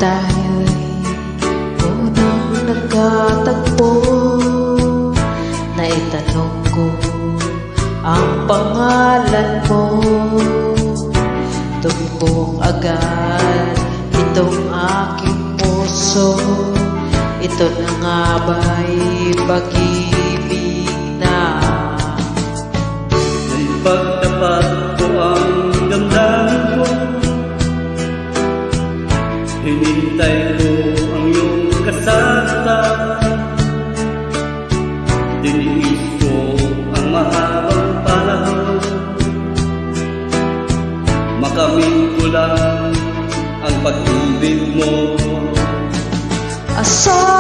tayo'y unang nagkatagpo, naitanong ko ang pangalan mo. Tumbok agad itong aking puso, ito na nga ba'y pag-ibig na? Ipagtapat ko ang damdamin ko, hinintay ko ang iyong kasagutan. Tiniis ko ang mahabang panahon, makamit ko lang ang pag-ibig mo. Asa